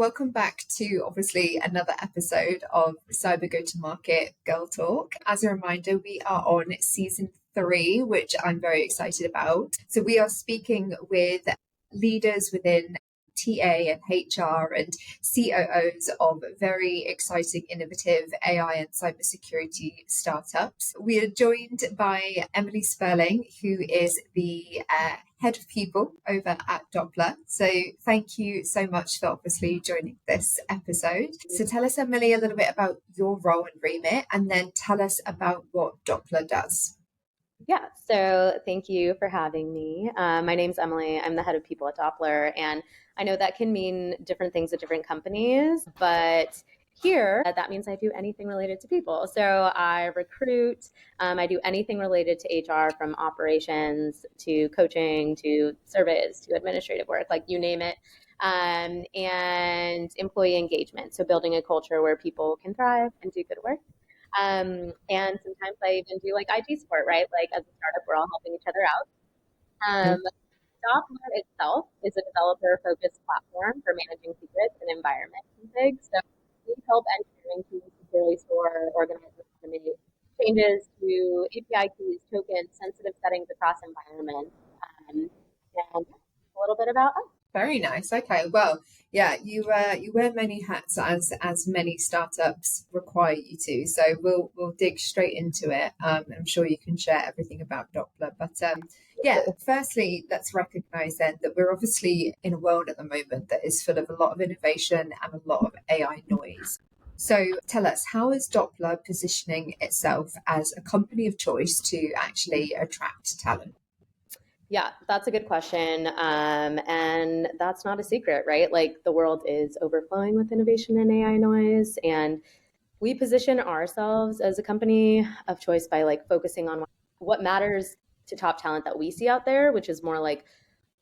welcome back to obviously another episode of Cyber Go to Market Girl Talk. As a reminder, we are on season 3, which I'm very excited about. So we are speaking with leaders within TA and HR and COOs of very exciting, innovative AI and cybersecurity startups. We are joined by Emilie Sperling, who is the head of people over at Doppler. So thank you so much for obviously joining this episode. So tell us, Emilie, a little bit about your role and remit, and then tell us about what Doppler does. Yeah, so thank you for having me. My name's Emilie. I'm the head of people at Doppler, and I know that can mean different things at different companies, but here, that means I do anything related to people. So I recruit, I do anything related to HR, from operations to coaching to service to administrative work, like you name it, and employee engagement. So building a culture where people can thrive and do good work. And sometimes I even do like IT support, right? Like as a startup, we're all helping each other out. Doppler itself is a developer-focused platform for managing secrets and environment configs. So we help engineering teams securely store, organize, and automate changes to API keys, tokens, sensitive settings across environments, and a little bit about us. Very nice. Okay. Well, yeah, you wear many hats as many startups require you to. So we'll dig straight into it. I'm sure you can share everything about Doppler. But yeah, firstly, let's recognize then that we're obviously in a world at the moment that is full of a lot of innovation and a lot of AI noise. So tell us, how is Doppler positioning itself as a company of choice to actually attract talent? Yeah, that's a good question. And that's not a secret, right? Like the world is overflowing with innovation and AI noise. And we position ourselves as a company of choice by like focusing on what matters to top talent that we see out there, which is more like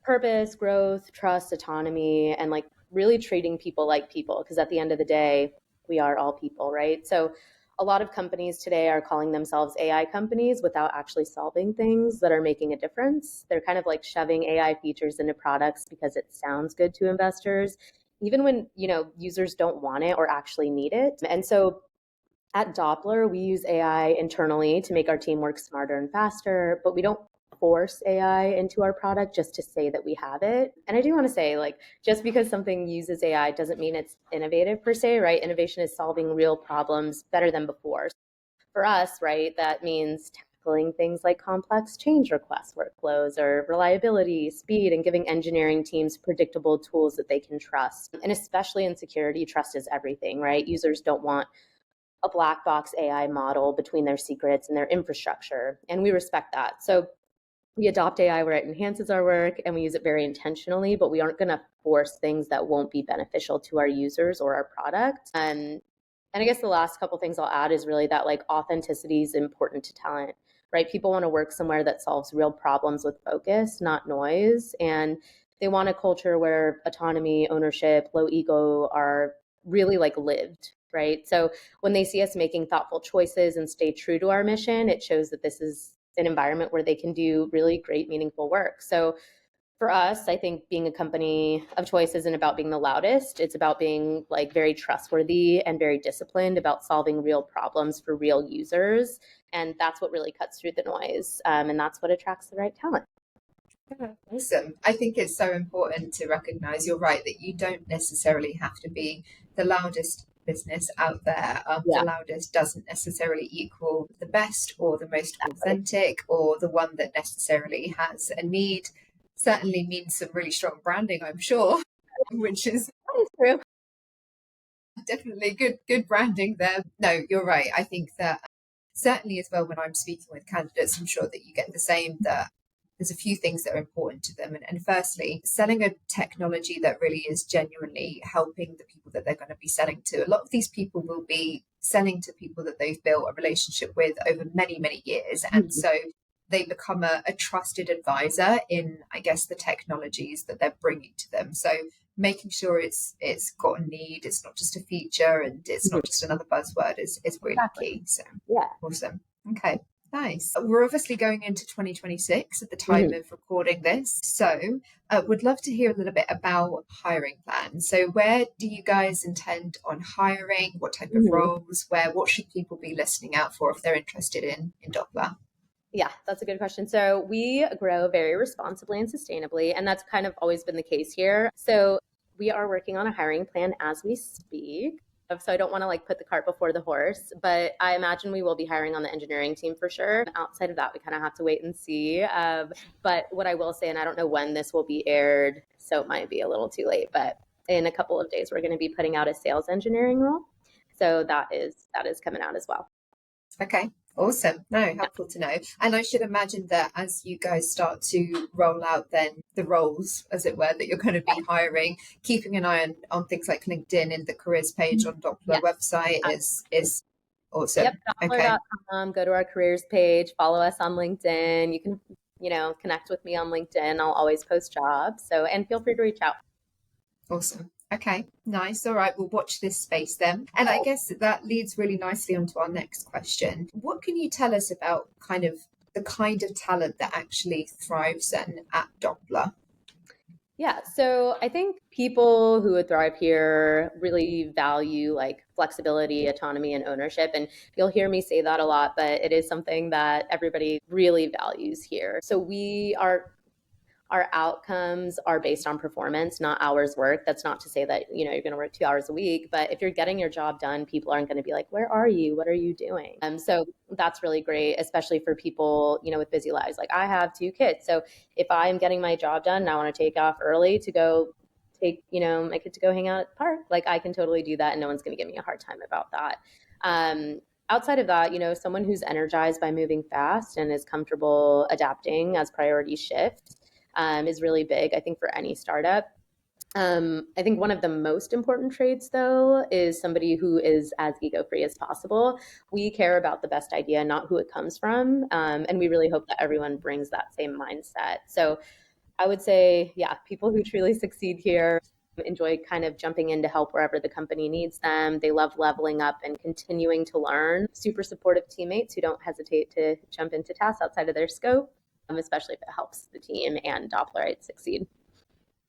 purpose, growth, trust, autonomy, and like really treating people like people. Because at the end of the day, we are all people, right? So a lot of companies today are calling themselves AI companies without actually solving things that are making a difference. They're kind of like shoving AI features into products because it sounds good to investors, even when, users don't want it or actually need it. And so at Doppler, we use AI internally to make our team work smarter and faster, but we don't force AI into our product just to say that we have it. And I do want to say, like, just because something uses AI doesn't mean it's innovative per se, right? Innovation is solving real problems better than before. For us, right, that means tackling things like complex change request workflows or reliability, speed, and giving engineering teams predictable tools that they can trust. And especially in security, trust is everything, right? Users don't want a black box AI model between their secrets and their infrastructure. And we respect that. So we adopt AI where it enhances our work and we use it very intentionally, but we aren't going to force things that won't be beneficial to our users or our product. And I guess the last couple things I'll add is really that like authenticity is important to talent, right? People want to work somewhere that solves real problems with focus, not noise. And they want a culture where autonomy, ownership, low ego are really like lived, right? So when they see us making thoughtful choices and stay true to our mission, it shows that this is an environment where they can do really great, meaningful work. So for us, I think being a company of choice isn't about being the loudest. It's about being like very trustworthy and very disciplined about solving real problems for real users. And that's what really cuts through the noise. And that's what attracts the right talent. Awesome. I think it's so important to recognize, you're right, that you don't necessarily have to be the loudest business out there. The loudest doesn't necessarily equal the best or the most authentic or the one that necessarily has a need. Certainly means some really strong branding, I'm sure, which is true. Definitely good branding there. No, you're right. I think that certainly as well, when I'm speaking with candidates, I'm sure that you get the same, that there's a few things that are important to them. And firstly, selling a technology that really is genuinely helping the people that they're going to be selling to. A lot of these people will be selling to people that they've built a relationship with over many, many years. And so they become a trusted advisor in, I guess, the technologies that they're bringing to them. So making sure it's got a need, it's not just a feature, and it's not just another buzzword is really key. So yeah, awesome. Okay. Nice. We're obviously going into 2026 at the time Mhm. of recording this. So, would love to hear a little bit about hiring plans. So, where do you guys intend on hiring? What type of Mhm. roles? What should people be listening out for if they're interested in Doppler? Yeah, that's a good question. So we grow very responsibly and sustainably, and that's kind of always been the case here. So we are working on a hiring plan as we speak. So I don't want to like put the cart before the horse, but I imagine we will be hiring on the engineering team for sure. Outside of that, we kind of have to wait and see. But what I will say, and I don't know when this will be aired, so it might be a little too late, but in a couple of days, we're going to be putting out a sales engineering role. So that is coming out as well. Okay, awesome. No, helpful to know. And I should imagine that as you guys start to roll out then the roles, as it were, that you're going to be hiring, keeping an eye on things like LinkedIn and the careers page on Doppler Yes. website is Yep, awesome. Okay, Doppler.com. Go to our careers page, follow us on LinkedIn. You can, connect with me on LinkedIn. I'll always post jobs. So, and feel free to reach out. awesome. Okay, nice. All right, we'll watch this space then. And I guess that leads really nicely onto our next question. What can you tell us about the kind of talent that actually thrives then at Doppler? Yeah, so I think people who would thrive here really value like flexibility, autonomy, and ownership. And you'll hear me say that a lot, but it is something that everybody really values here. So our outcomes are based on performance, not hours worked. That's not to say that, you're going to work 2 hours a week, but if you're getting your job done, people aren't going to be like, where are you? What are you doing? So that's really great, especially for people, with busy lives. Like I have 2 kids. So if I'm getting my job done and I want to take off early to go take, my kid to go hang out at the park, like I can totally do that. And no one's going to give me a hard time about that. Outside of that, someone who's energized by moving fast and is comfortable adapting as priorities shift is really big, I think, for any startup. I think one of the most important traits, though, is somebody who is as ego free as possible. We care about the best idea, not who it comes from. And we really hope that everyone brings that same mindset. So I would say, yeah, people who truly succeed here enjoy kind of jumping in to help wherever the company needs them. They love leveling up and continuing to learn. Super supportive teammates who don't hesitate to jump into tasks outside of their scope, especially if it helps the team and Doppler succeed.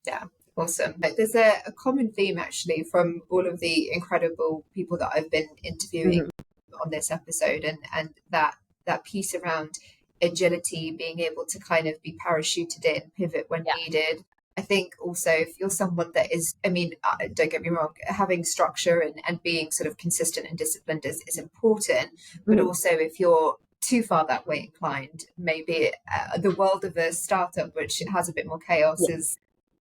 Yeah, awesome. There's a common theme actually from all of the incredible people that I've been interviewing Mhm. on this episode, and that piece around agility, being able to kind of be parachuted in, pivot when Yeah. needed. I think also if you're someone that is, I mean, don't get me wrong, having structure and being sort of consistent and disciplined is important, but Mhm. also if you're too far that way inclined, maybe the world of a startup, which has a bit more chaos, Yeah. is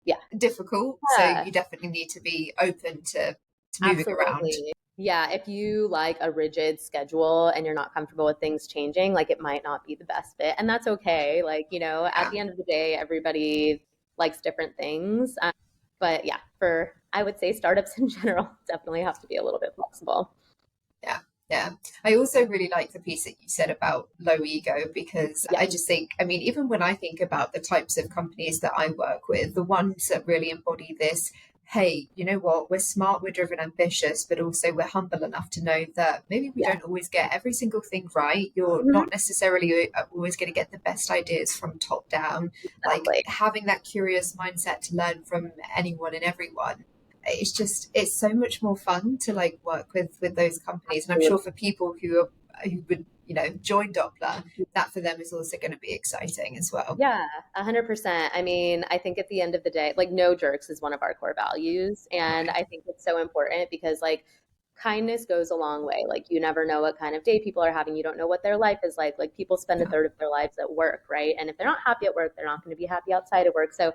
Yeah. difficult. So Yeah. you definitely need to be open to moving around. Absolutely. Yeah, if you like a rigid schedule and you're not comfortable with things changing, like it might not be the best fit. And that's okay. Like, at Yeah, the end of the day, everybody likes different things. But yeah, for I would say startups in general definitely have to be a little bit flexible. yeah, yeah. I also really like the piece that you said about low ego because Yeah. I just think, I mean, even when I think about the types of companies that I work with, the ones that really embody this, hey, you know what, we're smart, we're driven, ambitious, but also we're humble enough to know that maybe we Yeah. don't always get every single thing right. You're Mhm. not necessarily always going to get the best ideas from top down. Like Exactly. having that curious mindset to learn from anyone and everyone, it's so much more fun to like work with those companies, and I'm sure for people who would join Doppler, that for them is also going to be exciting as well. Yeah, 100%. I mean, I think at the end of the day, like no jerks is one of our core values. And Right. I think it's so important because like kindness goes a long way. Like you never know what kind of day people are having. You don't know what their life is like. Like people spend a Yeah, third of their lives at work, right? And if they're not happy at work, they're not going to be happy outside of work. So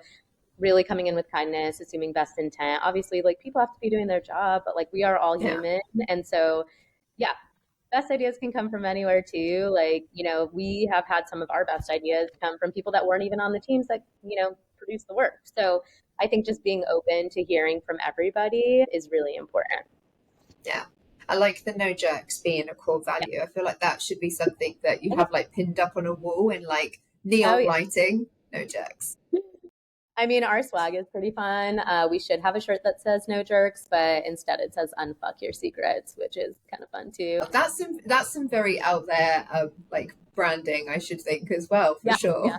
really coming in with kindness, assuming best intent. Obviously, like people have to be doing their job, but like we are all yeah, human. And so yeah, best ideas can come from anywhere too. Like, we have had some of our best ideas come from people that weren't even on the teams that, produce the work. So I think just being open to hearing from everybody is really important. yeah. I like the no jerks being a core Yeah. value. I feel like that should be something that you Okay. have like pinned up on a wall in like Oh neon yeah. lighting. No jerks. I mean, our swag is pretty fun. We should have a shirt that says "No jerks," but instead it says "Unfuck your secrets," which is kind of fun too. That's some very out there like branding, I should think as well, for Yeah, sure. yeah,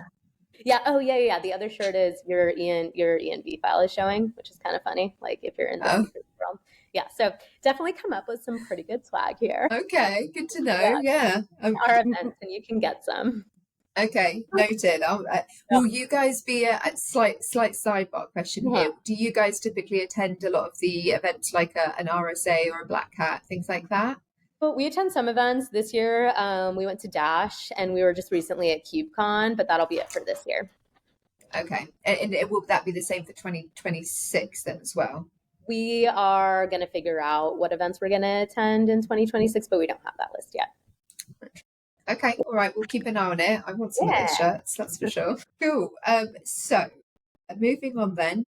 yeah. Oh, yeah, yeah, yeah. The other shirt is your ENV file is showing, which is kind of funny. Like if you're in the Oh, secret world. Yeah, so definitely come up with some pretty good swag here. okay, good to know. Yeah, Yeah. our events, and you can get some. Okay, noted. Will you guys be a slight sidebar question Yeah. here? Do you guys typically attend a lot of the events like an RSA or a Black Hat, things like that? But we attend some events this year. We went to Dash, and we were just recently at KubeCon, but that'll be it for this year. Okay, and will that be the same for 2026 then as well? We are going to figure out what events we're going to attend in 2026, but we don't have that list yet. Okay, all right, we'll keep an eye on it. I want some of those Yeah. shirts, that's for sure. Cool. So moving on then.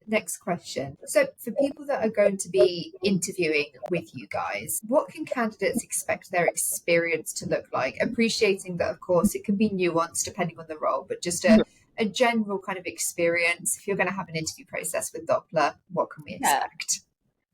Next question. So, for people that are going to be interviewing with you guys, what can candidates expect their experience to look like? Appreciating that, of course, it can be nuanced depending on the role, but just a general kind of experience. If you're going to have an interview process with Doppler, what can we Yeah. expect?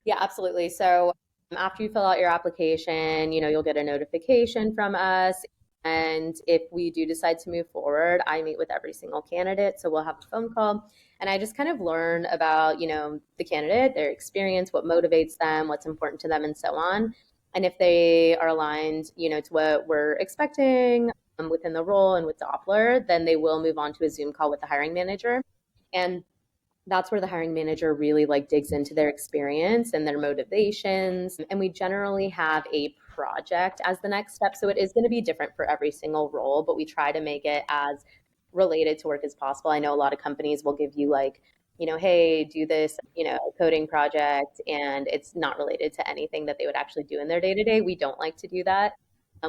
Yeah, absolutely. So after you fill out your application, you'll get a notification from us. And if we do decide to move forward, I meet with every single candidate. So we'll have a phone call and I just kind of learn about, the candidate, their experience, what motivates them, what's important to them, and so on. And if they are aligned, to what we're expecting within the role and with Doppler, then they will move on to a Zoom call with the hiring manager. And that's where the hiring manager really like digs into their experience and their motivations. And we generally have a project as the next step. So it is going to be different for every single role, but we try to make it as related to work as possible. I know a lot of companies will give you like, hey, do this, coding project, and it's not related to anything that they would actually do in their day to day. We don't like to do that.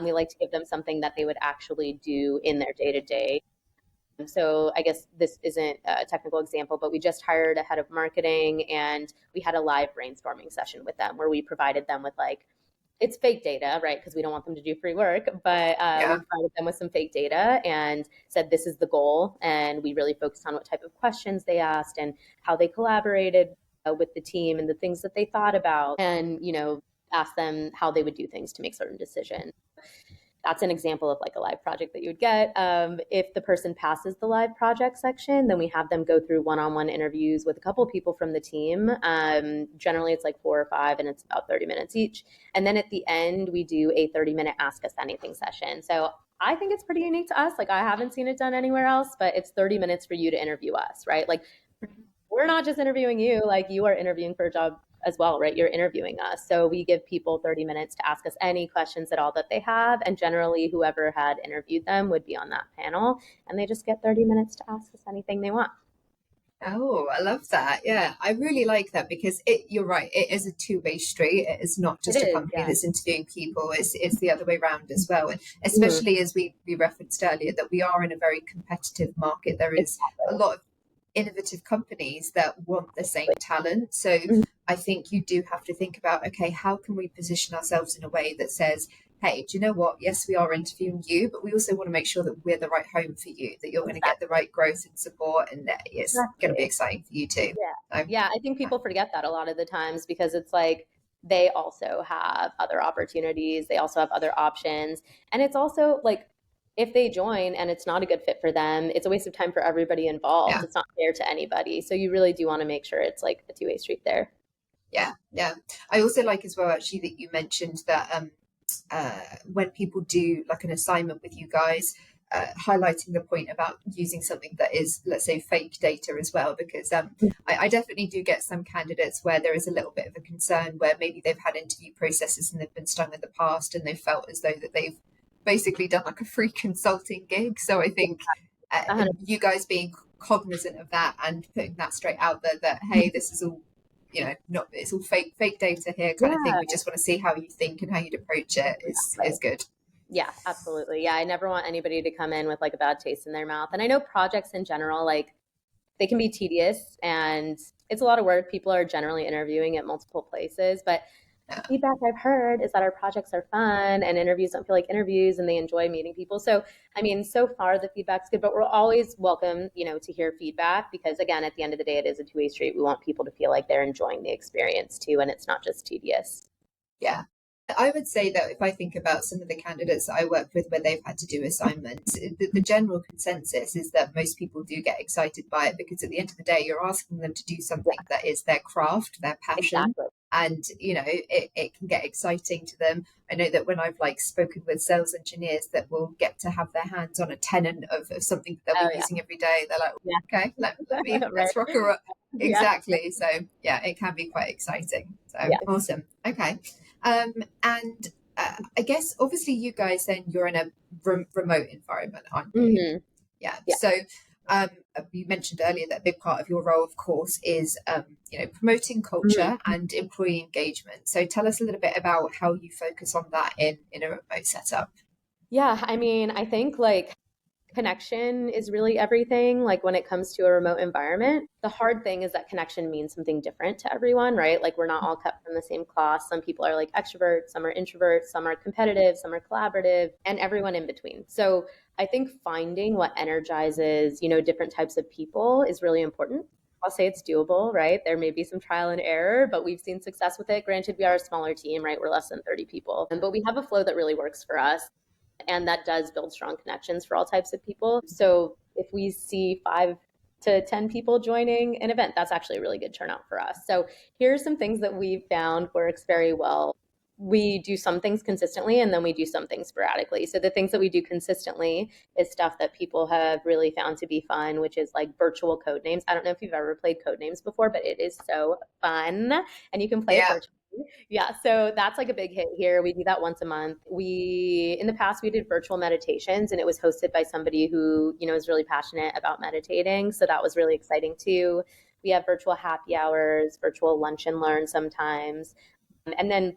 We like to give them something that they would actually do in their day to day. So I guess this isn't a technical example, but we just hired a head of marketing and we had a live brainstorming session with them where we provided them with like, it's fake data, right? Because we don't want them to do free work, but we Yeah. provided them with some fake data and said, this is the goal. And we really focused on what type of questions they asked and how they collaborated with the team and the things that they thought about and, asked them how they would do things to make certain decisions. That's an example of like a live project that you would get. If the person passes the live project section, then we have them go through one-on-one interviews with a couple of people from the team. Generally, it's like 4 or 5, and it's about 30 minutes each. And then at the end, we do a 30-minute Ask Us Anything session. So I think it's pretty unique to us. Like I haven't seen it done anywhere else, but it's 30 minutes for you to interview us, right? Like we're not just interviewing you, like you are interviewing for a job as well, right? You're interviewing us. So we give people 30 minutes to ask us any questions at all that they have. And generally, whoever had interviewed them would be on that panel. And they just get 30 minutes to ask us anything they want. Oh, I love that. Yeah, I really like that because you're right. It is a two-way street. It is not It just a is, company yeah. that's interviewing people. It's the other way around as well. And Mhm. especially as we referenced earlier, that we are in a very competitive market. There is a Exactly. lot of innovative companies that want the same talent. So Mhm. I think you do have to think about, okay, how can we position ourselves in a way that says, hey, do you know what? Yes, we are interviewing you, but we also want to make sure that we're the right home for you, that you're going to get the Exactly. right growth and support, and that it's going to be Exactly. exciting for you too. Yeah. So, Yeah. I think people forget that a lot of the times because it's like they also have other opportunities, they also have other options. And it's also like if they join and it's not a good fit for them, it's a waste of time for everybody involved. yeah, It's not fair to anybody. So you really do want to make sure it's like a two-way street there. yeah, yeah. I also like as well actually that you mentioned that when people do like an assignment with you guys, highlighting the point about using something that is, let's say, fake data as well, because I definitely do get some candidates where there is a little bit of a concern where maybe they've had interview processes and they've been stung in the past and they felt as though that they've basically done like a free consulting gig. So I think 100%. you guys being cognizant of that and putting that straight out there that hey, this is all not it's all fake data here kind of thing. Yeah. We just want to see how you think and how you'd approach it is good. Yeah, absolutely. Yeah, I never want anybody to come in with like a bad taste in their mouth. And I know projects in general, like they can be tedious and it's a lot of work. People are generally interviewing at multiple places, but feedback I've heard is that our projects are fun and interviews don't feel like interviews and they enjoy meeting people. So, I mean, so far the feedback's good, but we're always welcome, to hear feedback because, again, at the end of the day, it is a two-way street. We want people to feel like they're enjoying the experience too, and it's not just tedious. Yeah. I would say that if I think about some of the candidates that I work with where they've had to do assignments, the general consensus is that most people do get excited by it because at the end of the day, you're asking them to do Yeah, something that is their craft, their passion. exactly. And, it can get exciting to them. I know that when I've spoken with sales engineers that will get to have their hands on a tenant of something that they'll Oh, be yeah. using every day, they're like, okay, Right. let's rock and roll. Yeah. Exactly. So yeah, it can be quite exciting. So Yeah. awesome. Okay. And I guess obviously you guys then you're in a remote environment, aren't you? Hmm. Yeah. Yeah. So you mentioned earlier that a big part of your role, of course, is promoting Mhm. culture and employee engagement. So tell us a little bit about how you focus on that in a remote setup. Yeah. I mean, I think like connection is really everything. Like when it comes to a remote environment, the hard thing is that connection means something different to everyone, right? Like we're not all cut from the same cloth. Some people are like extroverts, some are introverts, some are competitive, some are collaborative, and everyone in between. So I think finding what energizes, different types of people is really important. I'll say it's doable, right? There may be some trial and error, but we've seen success with it. Granted, we are a smaller team, right? We're less than 30 people, but we have a flow that really works for us and that does build strong connections for all types of people. So if we see 5 to 10 people joining an event, that's actually a really good turnout for us. So here's some things that we've found works very well. We do some things consistently and then we do some things sporadically. So the things that we do consistently is stuff that people have really found to be fun, which is like virtual code names. I don't know if you've ever played code names before, but it is so fun and you can play it Yeah. virtually. Yeah, so that's like a big hit here. We do that once a month. In the past, we did virtual meditations and it was hosted by somebody who, is really passionate about meditating. So that was really exciting too. We have virtual happy hours, virtual lunch and learn sometimes. And then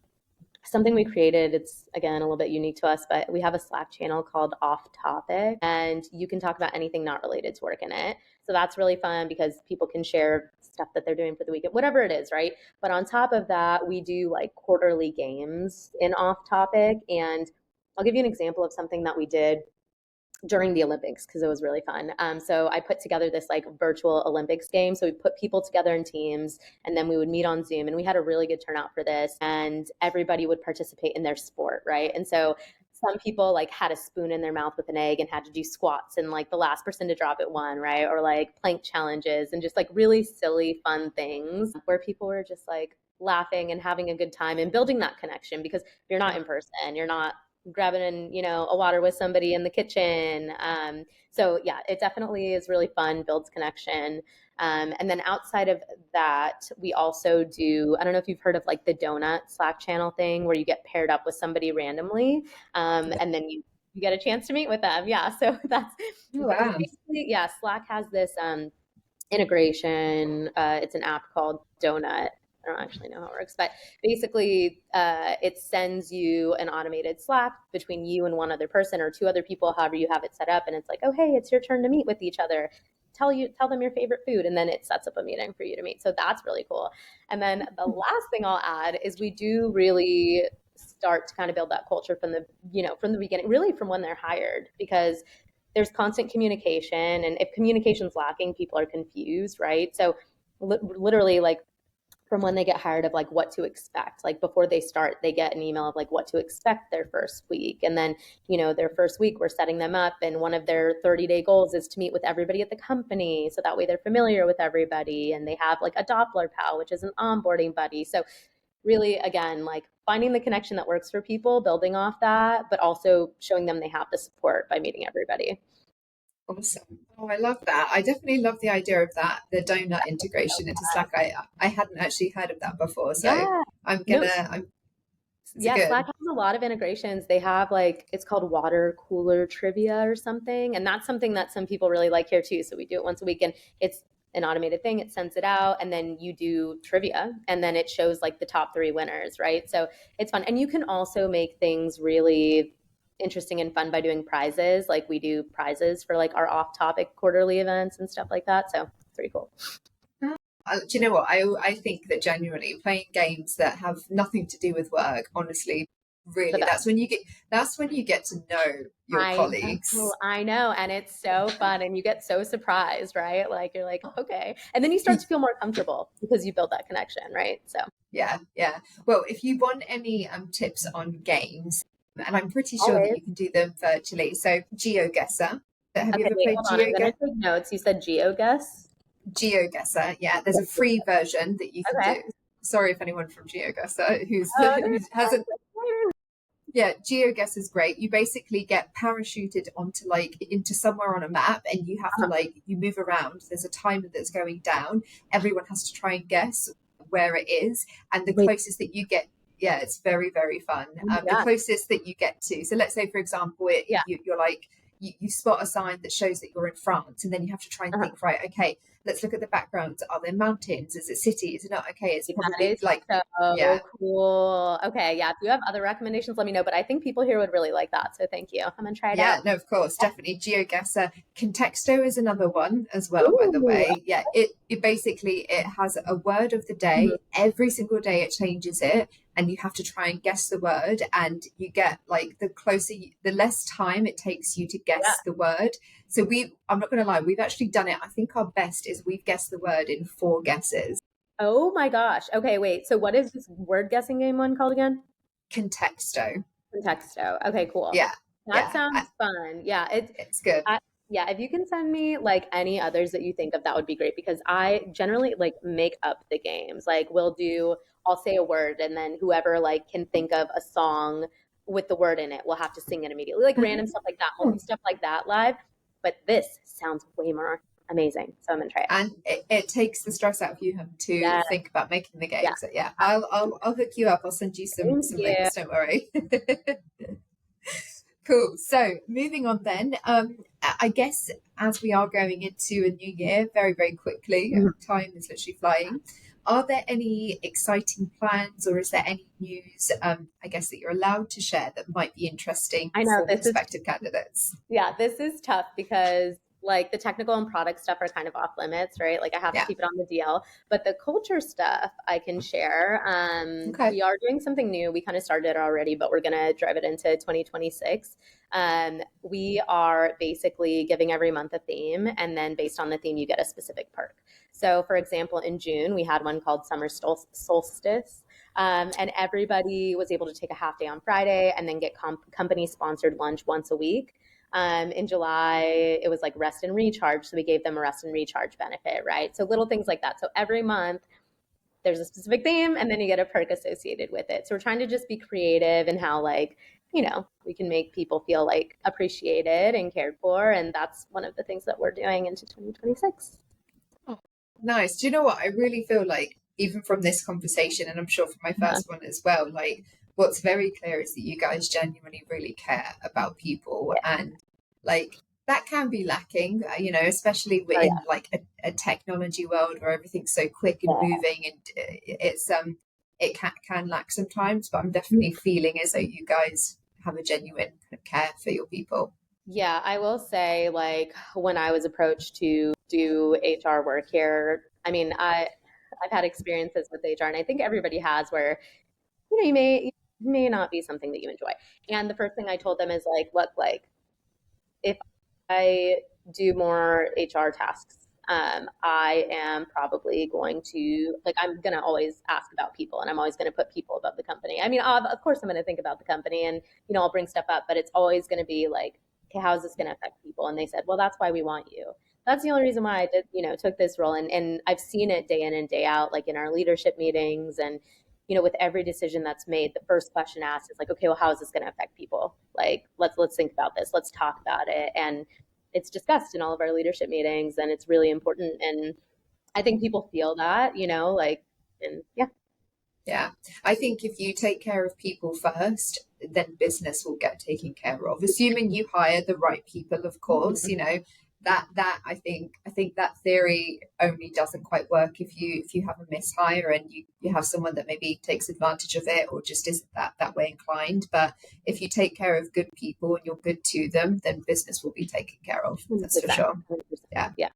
something we created, it's again a little bit unique to us, but we have a Slack channel called Off Topic and you can talk about anything not related to work in it. So that's really fun because people can share stuff that they're doing for the weekend, whatever it is, right? But on top of that, we do like quarterly games in Off Topic. And I'll give you an example of something that we did during the Olympics because it was really fun. So I put together this like virtual Olympics game. So we put people together in teams and then we would meet on Zoom and we had a really good turnout for this and everybody would participate in their sport, right? And so some people like had a spoon in their mouth with an egg and had to do squats and like the last person to drop it won, right? Or like plank challenges and just like really silly fun things where people were just like laughing and having a good time and building that connection because you're not in person, you're not grabbing a water with somebody in the kitchen. So yeah, it definitely is really fun, builds connection. And then outside of that, we also do, I don't know if you've heard of like the donut Slack channel thing where you get paired up with somebody randomly, and then you get a chance to meet with them. Yeah, so that's Oh, wow. basically, yeah, Slack has this integration. It's an app called Donut. I don't actually know how it works, but basically, it sends you an automated Slack between you and one other person or two other people, however you have it set up, and it's like, oh hey, it's your turn to meet with each other. Tell them your favorite food, and then it sets up a meeting for you to meet. So that's really cool. And then the last thing I'll add is we do really start to kind of build that culture from the beginning, really from when they're hired, because there's constant communication and if communication's lacking people are confused, right? So literally like from when they get hired of like what to expect, like before they start they get an email of like what to expect their first week, and then their first week we're setting them up and one of their 30-day goals is to meet with everybody at the company so that way they're familiar with everybody and they have like a Doppler pal, which is an onboarding buddy. So really again like finding the connection that works for people, building off that, but also showing them they have the support by meeting everybody. Awesome. Oh, I love that. I definitely love the idea of that, the donut integration into Slack. I hadn't actually heard of that before, so Yeah. No, I'm it's a yeah, Slack good. has a lot of integrations. They have like it's called water cooler trivia or something, and that's something that some people really like here too. So we do it once a week, and it's an automated thing. It sends it out, and then you do trivia, and then it shows like the top 3 winners, right? So it's fun, and you can also make things really interesting and fun by doing prizes. Like we do prizes for like our off-topic quarterly events and stuff like that. So it's pretty cool. Do you know what? I think that genuinely playing games that have nothing to do with work, honestly, The really, best. that's when you get to know your colleagues. I know, and it's so fun, and you get so surprised, right? Like you're like, okay, and then you start to feel more comfortable because you build that connection, right? So, Yeah, yeah. Well, if you want any tips on games, and I'm pretty sure that always. you can do them virtually. So GeoGuessr. Have you Okay, ever wait, played hold on. I'm gonna take notes. You said GeoGuess. GeoGuessr? Yeah, there's a free version that you can Okay. do. Sorry if anyone from GeoGuessr Oh, who hasn't. Yeah, GeoGuess is great. You basically get parachuted onto like into somewhere on a map, and you have to like you move around. There's a timer that's going down. Everyone has to try and guess where it is, and the wait. closest that you get. Yeah, it's very, very fun. Oh my The God. closest that you get to. So let's say, for example, Yeah. you're like you spot a sign that shows that you're in France, and then you have to try and think, right, okay, let's look at the background. Are there mountains? Is it city? Is it not? Okay, it's That probably is like so yeah. cool. Okay, yeah. If you have other recommendations, let me know. But I think people here would really like that. So thank you. I'm gonna try it Yeah, out. no, of course, definitely. GeoGuessr. Contexto is another one as well, by the Ooh. way. Yeah, it basically it has a word of the day. Every single day it changes it, and you have to try and guess the word. And you get like the less time it takes you to Yeah. guess the word. So I'm not going to lie, we've actually done it. I think our best is we've guessed the word in 4 guesses. Oh my gosh. Okay, wait. So what is this word guessing game one called again? Contexto. Contexto. Okay, cool. Yeah, That yeah, sounds fun. Yeah, it's good. yeah, if you can send me like any others that you think of, that would be great because I generally like make up the games. Like I'll say a word and then whoever like can think of a song with the word in it will have to sing it immediately. Like random stuff like that. We'll do stuff like that live. But this sounds way more amazing. So I'm gonna try it. And it takes the stress out of you to Yeah, think about making the yeah. game. So yeah, I'll hook you up. I'll send you Thank some you. links. Don't worry. Cool. So moving on then, I guess as we are going into a new year very, very quickly, Mhm. time is literally flying. Are there any exciting plans, or is there any news, I guess, that you're allowed to share that might be interesting I know for this is prospective candidates? Yeah, this is tough because like the technical and product stuff are kind of off limits, right? Like I have to Yeah. keep it on the DL, but the culture stuff I can share. Okay. We are doing something new. We kind of started it already, but we're gonna drive it into 2026. We are basically giving every month a theme, and then based on the theme, you get a specific perk. So, for example, in June, we had one called Summer Solstice. And everybody was able to take a half day on Friday and then get company sponsored lunch once a week. In July, it was like rest and recharge. So we gave them a rest and recharge benefit, right? So little things like that. So every month, there's a specific theme and then you get a perk associated with it. So we're trying to just be creative in how, like, we can make people feel like appreciated and cared for. And that's one of the things that we're doing into 2026. Oh, nice. Do you know what? I really feel like, even from this conversation, and I'm sure from my Yeah. first one as well, like what's very clear is that you guys genuinely really care about people. And like that can be lacking, especially Oh, in yeah. like a technology world where everything's so quick and Yeah. moving, and it can lack sometimes. But I'm definitely feeling as though you guys have a genuine kind of care for your people. Yeah, I will say, like, when I was approached to do HR work here, I mean, I've had experiences with HR, and I think everybody has where, you may not be something that you enjoy. And the first thing I told them is like, look, like, if I do more HR tasks, I am probably going to like I'm gonna always ask about people, and I'm always gonna put people above the company. I mean, of course, I'm gonna think about the company, and I'll bring stuff up, but it's always gonna be like, okay, how is this gonna affect people? And they said, well, that's why we want you. That's the only reason why I did, took this role, and I've seen it day in and day out, like in our leadership meetings, and with every decision that's made, the first question asked is like, okay, well, how is this going to affect people? Like, let's think about this. Let's talk about it. And it's discussed in all of our leadership meetings, and it's really important. And I think people feel that, like, and yeah. Yeah, I think if you take care of people first, then business will get taken care of. Assuming you hire the right people, of course. That I think that theory only doesn't quite work if you have a mishire and you have someone that maybe takes advantage of it or just isn't that way inclined. But if you take care of good people and you're good to them, then business will be taken care of. That's for 100%, sure. 100%. Yeah, Yeah.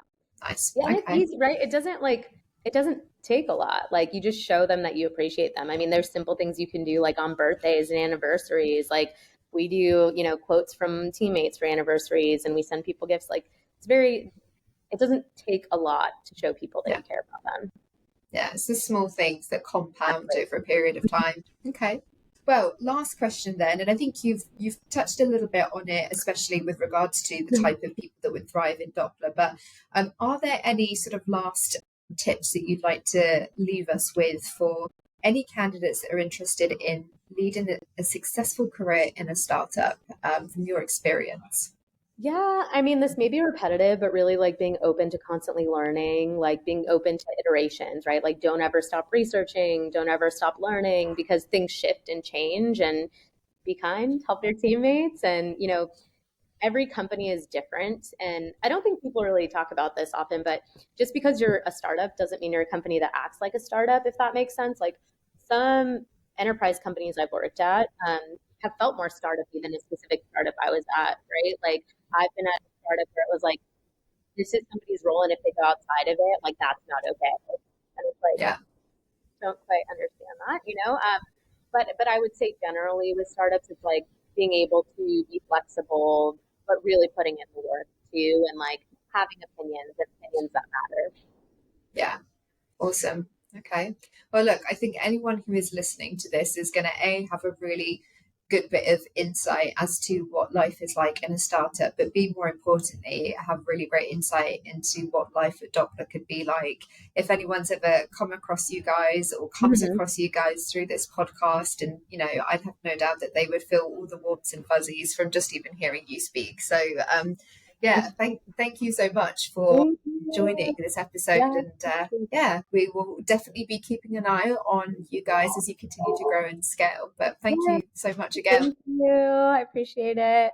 nice. Yeah, and it's Okay. easy, right? It doesn't like it doesn't take a lot. Like you just show them that you appreciate them. I mean, there's simple things you can do like on birthdays and anniversaries. Like we do, you know, quotes from teammates for anniversaries and we send people gifts. Like it's very, it doesn't take a lot to show people that Yeah. you care about them. Yeah, it's the small things that compound Exactly. over a period of time. Okay. Well, last question then, and I think you've touched a little bit on it, especially with regards to the type of people that would thrive in Doppler. But are there any sort of last tips that you'd like to leave us with for any candidates that are interested in leading a successful career in a startup, from your experience? Yeah, I mean, this may be repetitive, but really like being open to constantly learning, like being open to iterations, right? Like don't ever stop researching, don't ever stop learning because things shift and change and be kind, help your teammates. And, you know, every company is different. And I don't think people really talk about this often, but just because you're a startup doesn't mean you're a company that acts like a startup, if that makes sense. Like some enterprise companies I've worked at have felt more startup-y than a specific startup I was at, right? Like I've been at a startup where it was like, this is somebody's role, and if they go outside of it, like that's not okay. And it's like, Yeah. don't quite understand that, you know? But I would say generally with startups, it's like being able to be flexible, but really putting in the work too, and like having opinions and opinions that matter. Yeah. Awesome. Okay. Well, look, I think anyone who is listening to this is going to have a really good bit of insight as to what life is like in a startup, but B, more importantly, have really great insight into what life at Doppler could be like. If anyone's ever come across you guys or comes Mm-hmm. across you guys through this podcast, and I'd have no doubt that they would feel all the warmth and fuzzies from just even hearing you speak. So, yeah, thank you so much for Thank you. joining this episode, Yeah. and yeah, we will definitely be keeping an eye on you guys as you continue to grow and scale. But thank Yeah. you so much again. Thank you. I appreciate it.